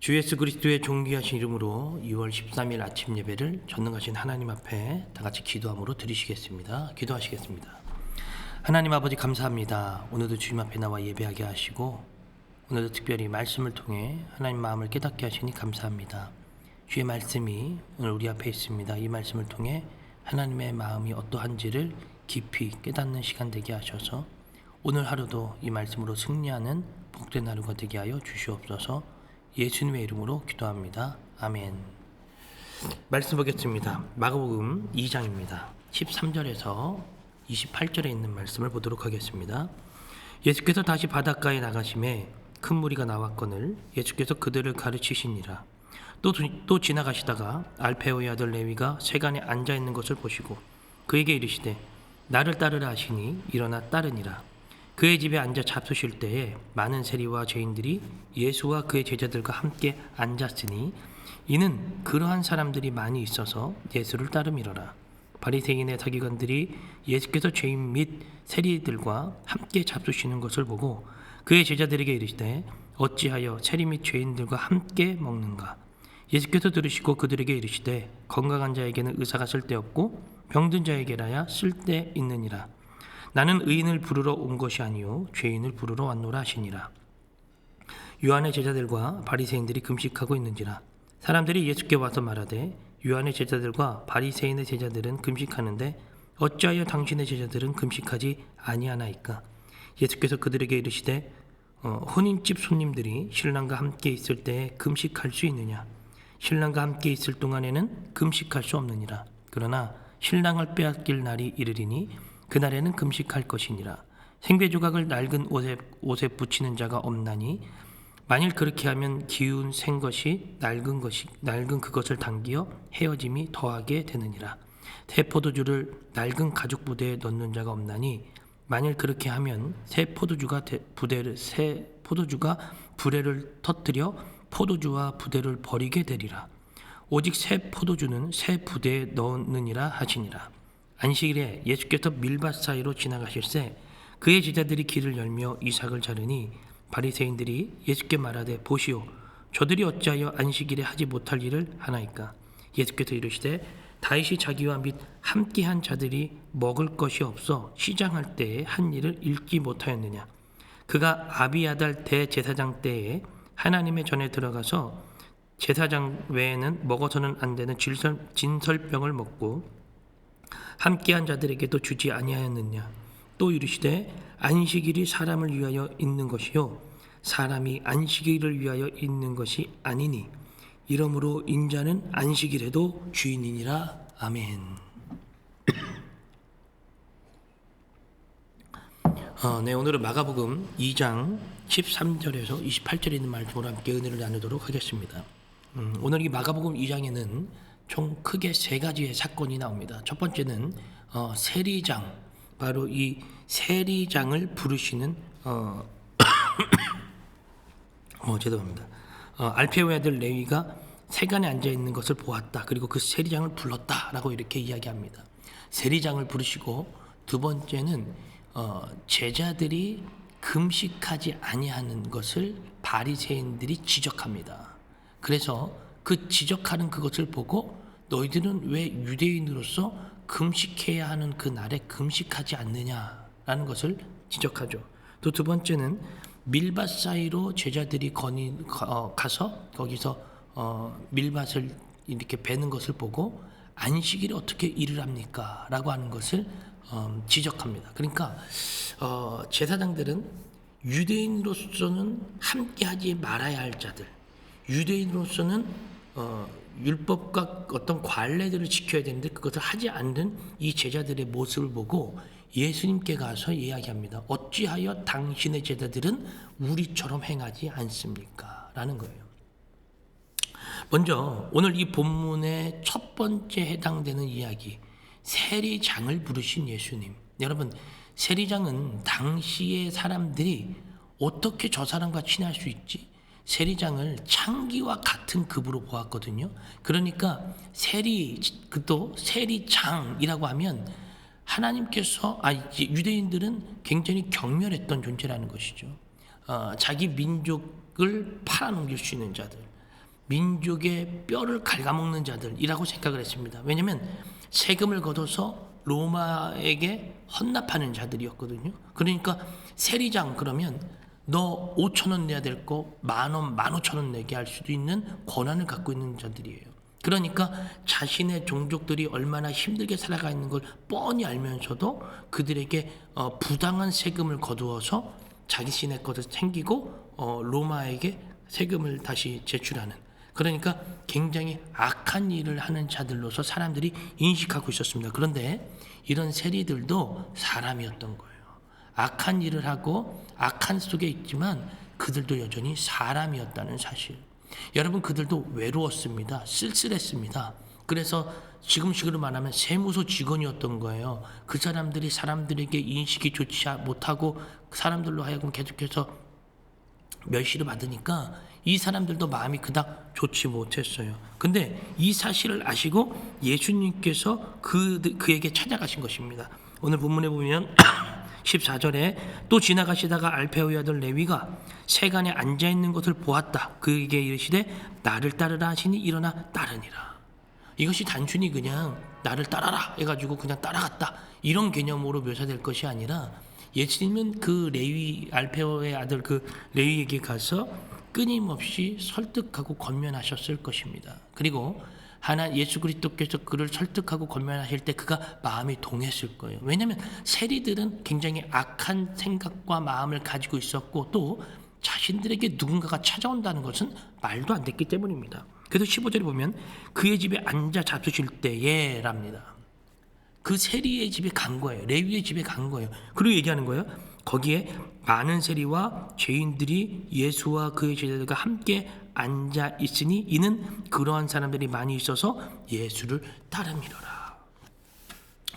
주 예수 그리스도의 존귀하신 이름으로 2월 13일 아침 예배를 전능하신 하나님 앞에 다 같이 기도함으로 드리시겠습니다. 기도하시겠습니다. 하나님 아버지 감사합니다. 오늘도 주님 앞에 나와 예배하게 하시고 오늘도 특별히 말씀을 통해 하나님 마음을 깨닫게 하시니 감사합니다. 주의 말씀이 오늘 우리 앞에 있습니다. 이 말씀을 통해 하나님의 마음이 어떠한지를 깊이 깨닫는 시간 되게 하셔서 오늘 하루도 이 말씀으로 승리하는 복된 하루가 되게 하여 주시옵소서. 예수님의 이름으로 기도합니다. 아멘. 말씀 보겠습니다. 마가복음 2장입니다. 13절에서 28절에 있는 말씀을 보도록 하겠습니다. 예수께서 다시 바닷가에 나가심에 큰 무리가 나왔거늘 예수께서 그들을 가르치시니라. 또 지나가시다가 알페오의 아들 레위가 세간에 앉아있는 것을 보시고 그에게 이르시되 나를 따르라 하시니 일어나 따르니라. 그의 집에 앉아 잡수실 때에 많은 세리와 죄인들이 예수와 그의 제자들과 함께 앉았으니 이는 그러한 사람들이 많이 있어서 예수를 따름이로라. 바리새인의 서기관들이 예수께서 죄인 및 세리들과 함께 잡수시는 것을 보고 그의 제자들에게 이르시되 어찌하여 세리 및 죄인들과 함께 먹는가. 예수께서 들으시고 그들에게 이르시되 건강한 자에게는 의사가 쓸데없고 병든 자에게라야 쓸데있느니라. 나는 의인을 부르러 온 것이 아니요 죄인을 부르러 왔노라 하시니라. 요한의 제자들과 바리새인들이 금식하고 있는지라. 사람들이 예수께 와서 말하되 요한의 제자들과 바리새인의 제자들은 금식하는데 어찌하여 당신의 제자들은 금식하지 아니하나이까. 예수께서 그들에게 이르시되 혼인집 손님들이 신랑과 함께 있을 때에 금식할 수 있느냐. 신랑과 함께 있을 동안에는 금식할 수 없느니라. 그러나 신랑을 빼앗길 날이 이르리니 그날에는 금식할 것이니라. 생배조각을 낡은 옷에 붙이는 자가 없나니 만일 그렇게 하면 기운 생 것이 낡은 그것을 당기어 헤어짐이 더하게 되느니라. 새 포도주를 낡은 가죽 부대에 넣는 자가 없나니 만일 그렇게 하면 새 포도주가 부레를 터뜨려 포도주와 부대를 버리게 되리라. 오직 새 포도주는 새 부대에 넣느니라 하시니라. 안식일에 예수께서 밀밭 사이로 지나가실새 그의 제자들이 길을 열며 이삭을 자르니 바리새인들이 예수께 말하되 보시오 저들이 어찌하여 안식일에 하지 못할 일을 하나이까. 예수께서 이르시되 다윗이 자기와 및 함께한 자들이 먹을 것이 없어 시장할 때에 한 일을 읽지 못하였느냐. 그가 아비아달 대제사장 때에 하나님의 전에 들어가서 제사장 외에는 먹어서는 안 되는 진설병을 먹고 함께한 자들에게도 주지 아니하였느냐. 또 이르시되 안식일이 사람을 위하여 있는 것이요 사람이 안식일을 위하여 있는 것이 아니니 이러므로 인자는 안식일에도 주인이니라. 아멘. 오늘은 마가복음 2장 13절에서 28절에 있는 말씀으로 함께 은혜를 나누도록 하겠습니다. 오늘 이 마가복음 2장에는 총 크게 세 가지의 사건이 나옵니다. 첫 번째는 세리장, 바로 이 세리장을 부르시는 죄송합니다. 알페오의 아들 레위가 세간에 앉아 있는 것을 보았다. 그리고 그 세리장을 불렀다라고 이렇게 이야기합니다. 세리장을 부르시고 두 번째는 제자들이 금식하지 아니하는 것을 바리새인들이 지적합니다. 그래서 그 지적하는 그것을 보고 너희들은 왜 유대인으로서 금식해야 하는 그 날에 금식하지 않느냐라는 것을 지적하죠. 또 두 번째는 밀밭 사이로 제자들이 가서 거기서 밀밭을 이렇게 베는 것을 보고 안식일에 어떻게 일을 합니까? 라고 하는 것을 지적합니다. 그러니까 제사장들은 유대인으로서는 함께하지 말아야 할 자들, 유대인으로서는 율법과 어떤 관례들을 지켜야 되는데 그것을 하지 않는 이 제자들의 모습을 보고 예수님께 가서 이야기합니다. 어찌하여 당신의 제자들은 우리처럼 행하지 않습니까? 라는 거예요. 먼저 오늘 이 본문의 첫 번째 해당되는 이야기, 세리장을 부르신 예수님. 여러분, 세리장은 당시의 사람들이 어떻게 저 사람과 친할 수 있지? 세리장을 창기와 같은 급으로 보았거든요. 그러니까 또 세리장이라고 하면 하나님께서 유대인들은 굉장히 경멸했던 존재라는 것이죠. 자기 민족을 팔아넘길 수 있는 자들, 민족의 뼈를 갉아먹는 자들이라고 생각을 했습니다. 왜냐하면 세금을 걷어서 로마에게 헌납하는 자들이었거든요. 그러니까 세리장 그러면 너 5,000원 내야 될 거 10,000원, 15,000원 내게 할 수도 있는 권한을 갖고 있는 자들이에요. 그러니까 자신의 종족들이 얼마나 힘들게 살아가 있는 걸 뻔히 알면서도 그들에게 부당한 세금을 거두어서 자신의 것을 챙기고 로마에게 세금을 다시 제출하는, 그러니까 굉장히 악한 일을 하는 자들로서 사람들이 인식하고 있었습니다. 그런데 이런 세리들도 사람이었던 거예요. 악한 일을 하고 악한 속에 있지만 그들도 여전히 사람이었다는 사실. 여러분, 그들도 외로웠습니다. 쓸쓸했습니다. 그래서 지금식으로 말하면 세무서 직원이었던 거예요. 그 사람들이 사람들에게 인식이 좋지 못하고 사람들로 하여금 계속해서 멸시를 받으니까 이 사람들도 마음이 그닥 좋지 못했어요. 근데 이 사실을 아시고 예수님께서 그에게 찾아가신 것입니다. 오늘 본문에 보면 14절에 또 지나가시다가 알페오의 아들 레위가 세간에 앉아있는 것을 보았다. 그에게 이르시되 나를 따르라 하시니 일어나 따르니라. 이것이 단순히 그냥 나를 따라라 해가지고 그냥 따라갔다 이런 개념으로 묘사될 것이 아니라 예수님은 그 레위, 알페오의 아들 그 레위에게 가서 끊임없이 설득하고 권면하셨을 것입니다. 그리고 예수 그리스도께서 그를 설득하고 권면하실 때 그가 마음이 동했을 거예요. 왜냐하면 세리들은 굉장히 악한 생각과 마음을 가지고 있었고 또 자신들에게 누군가가 찾아온다는 것은 말도 안 됐기 때문입니다. 그래서 15절에 보면 그의 집에 앉아 잡수실 때에 랍니다. 그 세리의 집에 간 거예요. 레위의 집에 간 거예요. 그리고 얘기하는 거예요. 거기에 많은 세리와 죄인들이 예수와 그의 제자들과 함께 앉아 있으니 이는 그러한 사람들이 많이 있어서 예수를 따름이로라.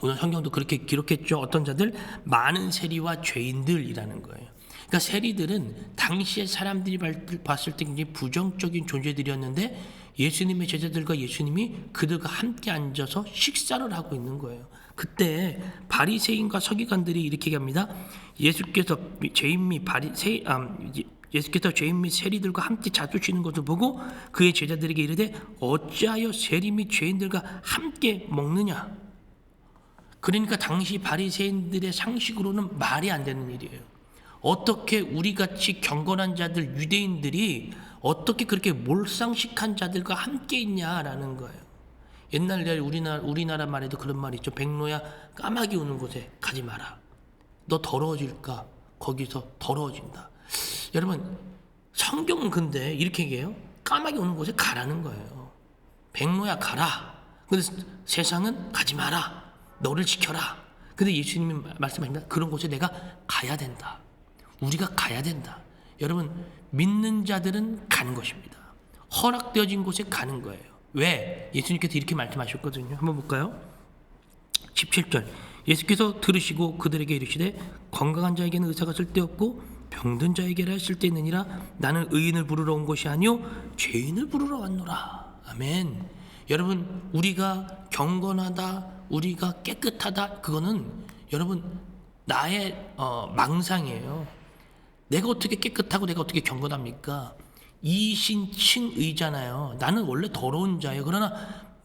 오늘 성경도 그렇게 기록했죠. 어떤 자들? 많은 세리와 죄인들이라는 거예요. 그러니까 세리들은 당시에 사람들이 봤을 때 굉장히 부정적인 존재들이었는데 예수님의 제자들과 예수님이 그들과 함께 앉아서 식사를 하고 있는 거예요. 그때 바리새인과 서기관들이 이렇게 얘기합니다. 예수께서 죄인 및 세리들과 함께 잡수시는 것을 보고 그의 제자들에게 이르되 어찌하여 세리 및 죄인들과 함께 먹느냐. 그러니까 당시 바리새인들의 상식으로는 말이 안 되는 일이에요. 어떻게 우리같이 경건한 자들 유대인들이 어떻게 그렇게 몰상식한 자들과 함께 있냐라는 거예요. 옛날에 우리나라 말에도 그런 말이 있죠. 백로야 까마귀 우는 곳에 가지 마라. 너 더러워질까? 거기서 더러워진다. 여러분, 성경은 근데 이렇게 얘기해요. 까마귀 우는 곳에 가라는 거예요. 백로야 가라. 근데 세상은 가지 마라. 너를 지켜라. 근데 예수님이 말씀하십니다. 그런 곳에 내가 가야 된다. 우리가 가야 된다. 여러분, 믿는 자들은 가는 것입니다. 허락되어진 곳에 가는 거예요. 왜? 예수님께서 이렇게 말씀하셨거든요. 한번 볼까요? 17절. 예수께서 들으시고 그들에게 이르시되 건강한 자에게는 의사가 쓸데없고 병든 자에게라 쓸데있느니라. 나는 의인을 부르러 온 것이 아니요 죄인을 부르러 왔노라. 아멘. 여러분, 우리가 경건하다, 우리가 깨끗하다, 그거는 여러분 나의 망상이에요. 내가 어떻게 깨끗하고 내가 어떻게 경건합니까? 이신칭의잖아요. 나는 원래 더러운 자예요. 그러나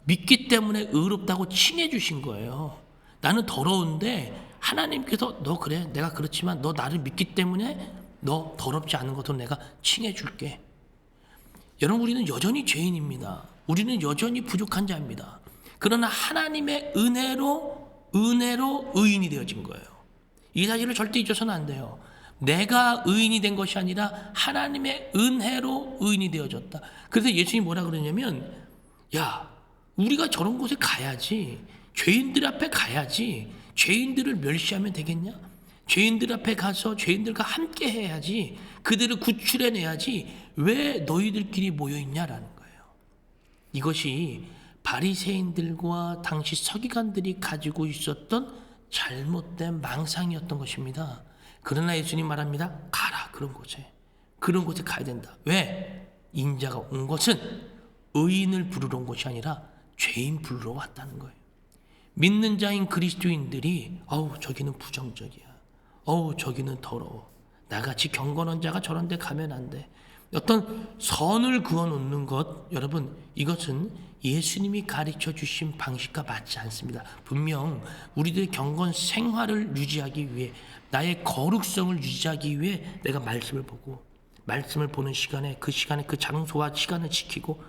믿기 때문에 의롭다고 칭해 주신 거예요. 나는 더러운데 하나님께서 너 그래, 내가 그렇지만 너 나를 믿기 때문에 너 더럽지 않은 것으로 내가 칭해 줄게. 여러분, 우리는 여전히 죄인입니다. 우리는 여전히 부족한 자입니다. 그러나 하나님의 은혜로 의인이 되어진 거예요. 이 사실을 절대 잊어서는 안 돼요. 내가 의인이 된 것이 아니라 하나님의 은혜로 의인이 되어졌다. 그래서 예수님이 뭐라 그러냐면, 야, 우리가 저런 곳에 가야지. 죄인들 앞에 가야지. 죄인들을 멸시하면 되겠냐? 죄인들 앞에 가서 죄인들과 함께 해야지. 그들을 구출해내야지. 왜 너희들끼리 모여있냐라는 거예요. 이것이 바리새인들과 당시 서기관들이 가지고 있었던 잘못된 망상이었던 것입니다. 그러나 예수님 말합니다. 가라, 그런 곳에 가야 된다. 왜? 인자가 온 것은 의인을 부르러 온 것이 아니라 죄인 부르러 왔다는 거예요. 믿는 자인 그리스도인들이 저기는 부정적이야. 저기는 더러워. 나같이 경건한 자가 저런 데 가면 안 돼. 어떤 선을 그어 놓는 것, 여러분, 이것은 예수님이 가르쳐 주신 방식과 맞지 않습니다. 분명 우리들의 경건 생활을 유지하기 위해, 나의 거룩성을 유지하기 위해 내가 말씀을 보고, 말씀을 보는 시간에 그 장소와 시간을 지키고,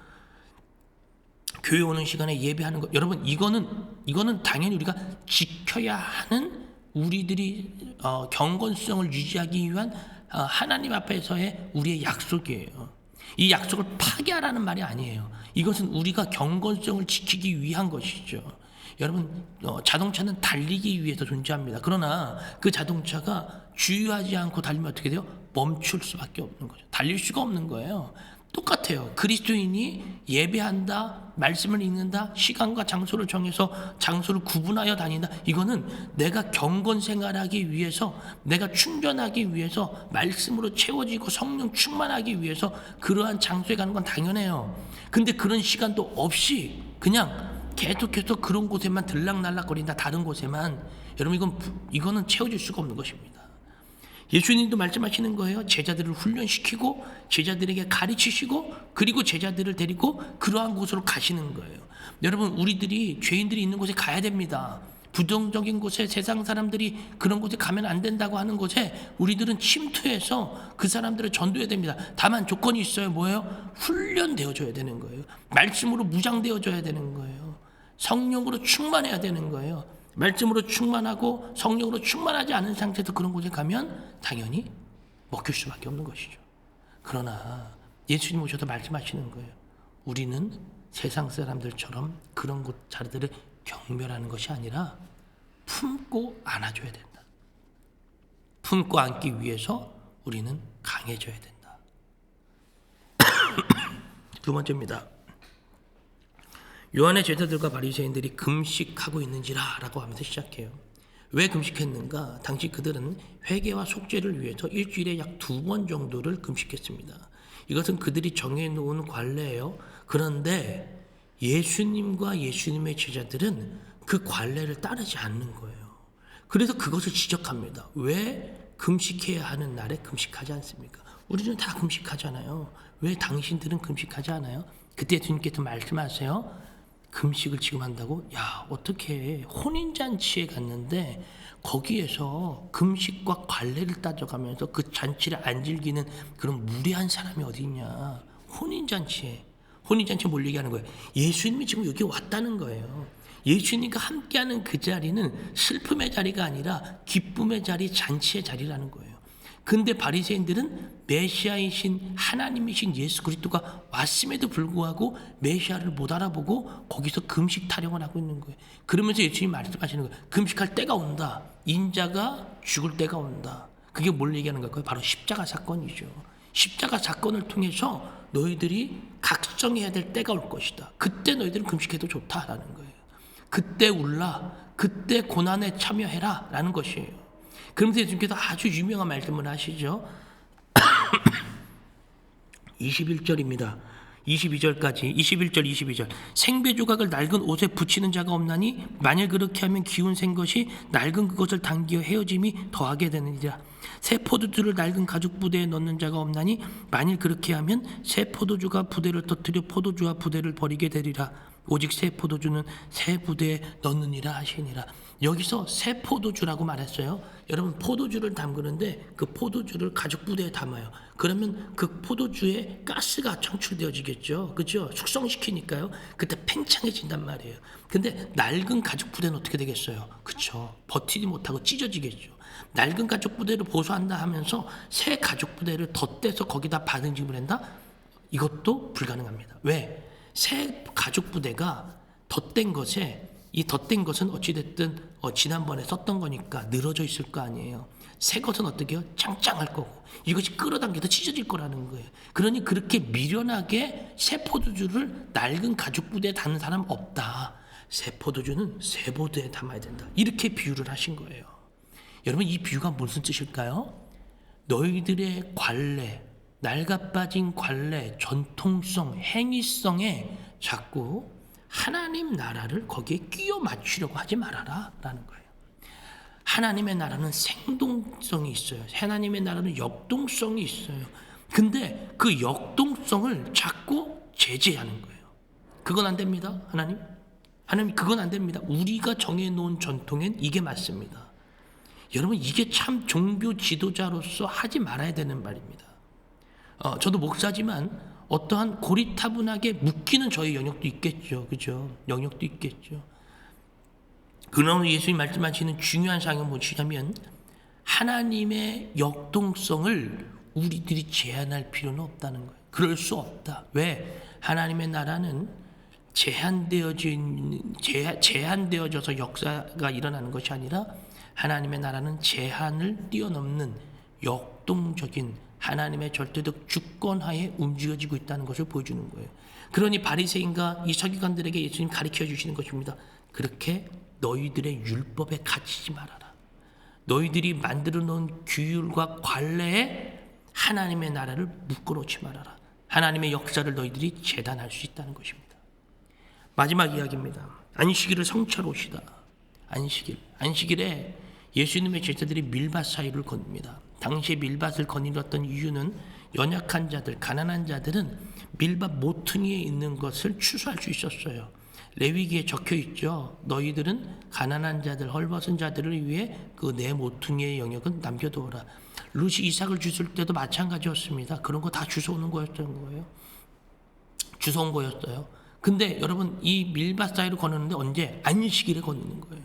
교회 오는 시간에 예배하는 것, 여러분, 이거는 당연히 우리가 지켜야 하는, 우리들이 경건성을 유지하기 위한 하나님 앞에서의 우리의 약속이에요. 이 약속을 파괴하라는 말이 아니에요. 이것은 우리가 경건성을 지키기 위한 것이죠. 여러분, 자동차는 달리기 위해서 존재합니다. 그러나 그 자동차가 주유하지 않고 달리면 어떻게 돼요? 멈출 수밖에 없는 거죠. 달릴 수가 없는 거예요. 똑같아요. 그리스도인이 예배한다, 말씀을 읽는다, 시간과 장소를 정해서 장소를 구분하여 다닌다. 이거는 내가 경건 생활하기 위해서, 내가 충전하기 위해서, 말씀으로 채워지고 성령 충만하기 위해서 그러한 장소에 가는 건 당연해요. 근데 그런 시간도 없이 그냥 계속해서 그런 곳에만 들락날락거린다, 다른 곳에만, 여러분, 이거는 채워질 수가 없는 것입니다. 예수님도 말씀하시는 거예요. 제자들을 훈련시키고 제자들에게 가르치시고, 그리고 제자들을 데리고 그러한 곳으로 가시는 거예요. 여러분, 우리들이 죄인들이 있는 곳에 가야 됩니다. 부정적인 곳에, 세상 사람들이 그런 곳에 가면 안 된다고 하는 곳에 우리들은 침투해서 그 사람들을 전도해야 됩니다. 다만 조건이 있어요. 뭐예요? 훈련되어져야 되는 거예요. 말씀으로 무장되어져야 되는 거예요. 성령으로 충만해야 되는 거예요. 말씀으로 충만하고 성령으로 충만하지 않은 상태에서 그런 곳에 가면 당연히 먹힐 수밖에 없는 것이죠. 그러나 예수님 오셔서 말씀하시는 거예요. 우리는 세상 사람들처럼 그런 곳 자리들을 경멸하는 것이 아니라 품고 안아줘야 된다. 품고 안기 위해서 우리는 강해져야 된다. 두 번째입니다. 요한의 제자들과 바리새인들이 금식하고 있는지라 라고 하면서 시작해요. 왜 금식했는가? 당시 그들은 회개와 속죄를 위해서 일주일에 약 2번 정도를 금식했습니다. 이것은 그들이 정해놓은 관례예요. 그런데 예수님과 예수님의 제자들은 그 관례를 따르지 않는 거예요. 그래서 그것을 지적합니다. 왜 금식해야 하는 날에 금식하지 않습니까? 우리는 다 금식하잖아요. 왜 당신들은 금식하지 않아요? 그때 주님께서 말씀하세요. 금식을 지금 한다고? 야, 어떻게 혼인잔치에 갔는데 거기에서 금식과 관례를 따져가면서 그 잔치를 안 즐기는 그런 무례한 사람이 어디 있냐. 혼인잔치에 뭘 얘기하는 거예요? 예수님이 지금 여기 왔다는 거예요. 예수님과 함께하는 그 자리는 슬픔의 자리가 아니라 기쁨의 자리, 잔치의 자리라는 거예요. 근데 바리새인들은 메시아이신 하나님이신 예수 그리스도가 왔음에도 불구하고 메시아를 못 알아보고 거기서 금식 타령을 하고 있는 거예요. 그러면서 예수님이 말씀하시는 거예요. 금식할 때가 온다. 인자가 죽을 때가 온다. 그게 뭘 얘기하는 걸까요? 바로 십자가 사건이죠. 십자가 사건을 통해서 너희들이 각성해야 될 때가 올 것이다. 그때 너희들은 금식해도 좋다라는 거예요. 그때 울라. 그때 고난에 참여해라 라는 것이에요. 그러면서 예수님께서 아주 유명한 말씀을 하시죠. 21절입니다. 22절까지 21절 22절 생배 조각을 낡은 옷에 붙이는 자가 없나니 만일 그렇게 하면 기운 센 것이 낡은 그것을 당기어 헤어짐이 더하게 되느니라. 새 포도주를 낡은 가죽 부대에 넣는 자가 없나니 만일 그렇게 하면 새 포도주가 부대를 터뜨려 포도주와 부대를 버리게 되리라. 오직 새 포도주는 새 부대에 넣느니라 하시니라. 여기서 새 포도주라고 말했어요. 여러분, 포도주를 담그는데 그 포도주를 가죽 부대에 담아요. 그러면 그 포도주에 가스가 창출되어지겠죠. 그죠? 숙성시키니까요. 그때 팽창해진단 말이에요. 근데 낡은 가죽 부대는 어떻게 되겠어요? 그쵸? 버티지 못하고 찢어지겠죠. 낡은 가죽 부대를 보수한다 하면서 새 가죽 부대를 덧대서 거기다 반응집을 한다? 이것도 불가능합니다. 왜? 새 가죽 부대가 덧댄 것에, 이 덧댄 것은 어찌됐든 지난번에 썼던 거니까 늘어져 있을 거 아니에요. 새 것은 어떻게 해요? 짱짱할 거고 이것이 끌어당겨서 찢어질 거라는 거예요. 그러니 그렇게 미련하게 새 포도주를 낡은 가죽 부대에 담는 사람 없다. 새 포도주는 새 포도에 담아야 된다. 이렇게 비유를 하신 거예요. 여러분, 이 비유가 무슨 뜻일까요? 너희들의 관례, 낡아빠진 관례, 전통성, 행위성에 자꾸 하나님 나라를 거기에 끼워 맞추려고 하지 말아라 라는 거예요. 하나님의 나라는 생동성이 있어요. 하나님의 나라는 역동성이 있어요. 근데 그 역동성을 자꾸 제재하는 거예요. 그건 안 됩니다. 하나님 그건 안 됩니다. 우리가 정해놓은 전통엔 이게 맞습니다. 여러분, 이게 참 종교 지도자로서 하지 말아야 되는 말입니다. 저도 목사지만 어떠한 고리타분하게 묶이는 저의 영역도 있겠죠. 그죠? 영역도 있겠죠. 그러나 예수님 말씀하시는 중요한 사항은 무엇이냐면 하나님의 역동성을 우리들이 제한할 필요는 없다는 거예요. 그럴 수 없다. 왜? 하나님의 나라는 제한되어져서 역사가 일어나는 것이 아니라 하나님의 나라는 제한을 뛰어넘는 역동적인 하나님의 절대적 주권하에 움직여지고 있다는 것을 보여주는 거예요. 그러니 바리새인과 이 서기관들에게 예수님 가르쳐 주시는 것입니다. 그렇게 너희들의 율법에 갇히지 말아라. 너희들이 만들어 놓은 규율과 관례에 하나님의 나라를 묶어놓지 말아라. 하나님의 역사를 너희들이 재단할 수 있다는 것입니다. 마지막 이야기입니다. 안식일을 성찰하시다. 안식일에 예수님의 제자들이 밀밭 사이를 거닙니다. 당시에 밀밭을 거닐었던 이유는 연약한 자들, 가난한 자들은 밀밭 모퉁이에 있는 것을 추수할 수 있었어요. 레위기에 적혀 있죠. 너희들은 가난한 자들, 헐벗은 자들을 위해 그 내 모퉁이의 영역은 남겨두어라. 룻이 이삭을 주실 때도 마찬가지였습니다. 그런 거 다 주워오는 거였던 거예요. 근데 여러분, 이 밀밭 사이로 거느는데 언제? 안식일에 거느는 거예요.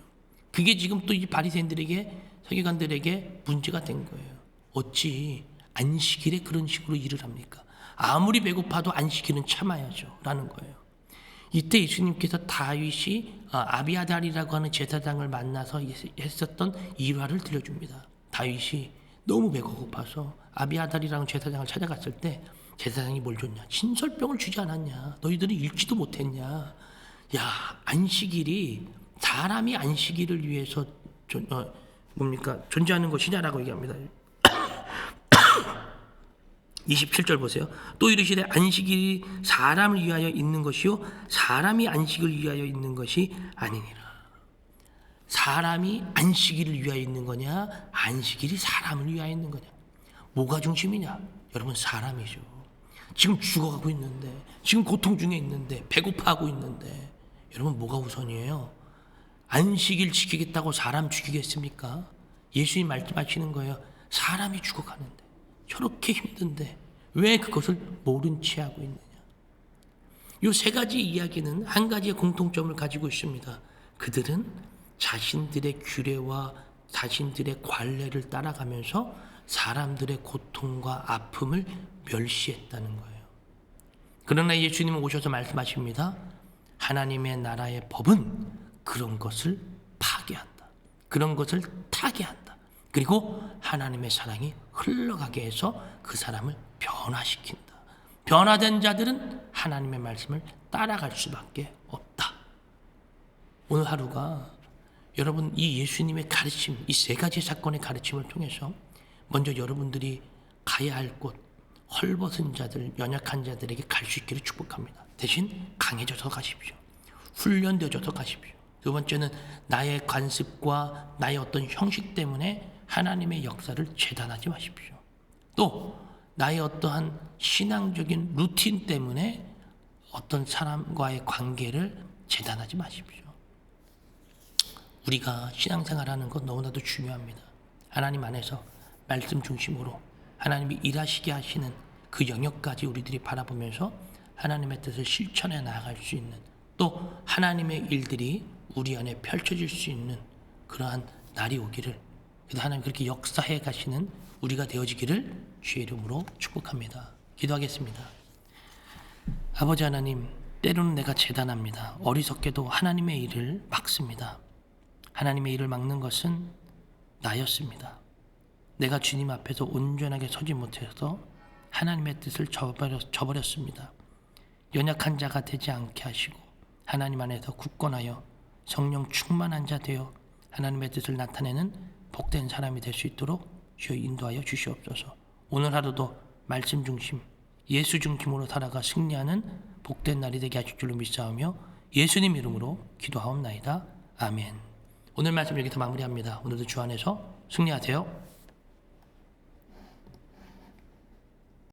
그게 지금 또 이 바리새인들에게, 서기관들에게 문제가 된 거예요. 어찌 안식일에 그런 식으로 일을 합니까? 아무리 배고파도 안식일은 참아야죠 라는 거예요. 이때 예수님께서 다윗이 아비아달이라고 하는 제사장을 만나서 했었던 일화를 들려줍니다. 다윗이 너무 배가 고파서 아비아달이라는 제사장을 찾아갔을 때 제사장이 뭘 줬냐? 진설병을 주지 않았냐? 너희들은 읽지도 못했냐? 야, 안식일이 사람이 안식일을 위해서 존재하는 것이냐라고 얘기합니다. 27절 보세요. 또 이르시되 안식일이 사람을 위하여 있는 것이요 사람이 안식을 위하여 있는 것이 아니니라. 사람이 안식일을 위하여 있는 거냐, 안식일이 사람을 위하여 있는 거냐? 뭐가 중심이냐? 여러분, 사람이죠. 지금 죽어가고 있는데, 지금 고통 중에 있는데, 배고파하고 있는데, 여러분 뭐가 우선이에요? 안식일 지키겠다고 사람 죽이겠습니까? 예수님 말씀하시는 거예요. 사람이 죽어가는데, 저렇게 힘든데 왜 그것을 모른 채 하고 있느냐? 이 세 가지 이야기는 한 가지의 공통점을 가지고 있습니다. 그들은 자신들의 규례와 자신들의 관례를 따라가면서 사람들의 고통과 아픔을 멸시했다는 거예요. 그러나 예수님은 오셔서 말씀하십니다. 하나님의 나라의 법은 그런 것을 파괴한다. 그런 것을 타개한다. 그리고 하나님의 사랑이 흘러가게 해서 그 사람을 변화시킨다. 변화된 자들은 하나님의 말씀을 따라갈 수밖에 없다. 오늘 하루가 여러분 이 예수님의 가르침, 이 세 가지 사건의 가르침을 통해서 먼저 여러분들이 가야 할 곳, 헐벗은 자들, 연약한 자들에게 갈 수 있기를 축복합니다. 대신 강해져서 가십시오. 훈련되어져서 가십시오. 두 번째는 나의 관습과 나의 어떤 형식 때문에 하나님의 역사를 재단하지 마십시오. 또 나의 어떠한 신앙적인 루틴 때문에 어떤 사람과의 관계를 재단하지 마십시오. 우리가 신앙생활하는 것 너무나도 중요합니다. 하나님 안에서 말씀 중심으로 하나님이 일하시게 하시는 그 영역까지 우리들이 바라보면서 하나님의 뜻을 실천해 나아갈 수 있는, 또 하나님의 일들이 우리 안에 펼쳐질 수 있는 그러한 날이 오기를, 그래서 하나님 그렇게 역사해 가시는 우리가 되어지기를 주의 이름으로 축복합니다. 기도하겠습니다. 아버지 하나님, 때로는 내가 재단합니다. 어리석게도 하나님의 일을 막습니다. 하나님의 일을 막는 것은 나였습니다. 내가 주님 앞에서 온전하게 서지 못해서 하나님의 뜻을 저버렸습니다. 연약한 자가 되지 않게 하시고 하나님 안에서 굳건하여 성령 충만한 자 되어 하나님의 뜻을 나타내는 복된 사람이 될 수 있도록 주여 인도하여 주시옵소서. 오늘 하루도 말씀 중심, 예수 중심으로 살아가 승리하는 복된 날이 되게 하실 줄로 믿사오며 예수님 이름으로 기도하옵나이다. 아멘. 오늘 말씀 여기서 마무리합니다. 오늘도 주 안에서 승리하세요.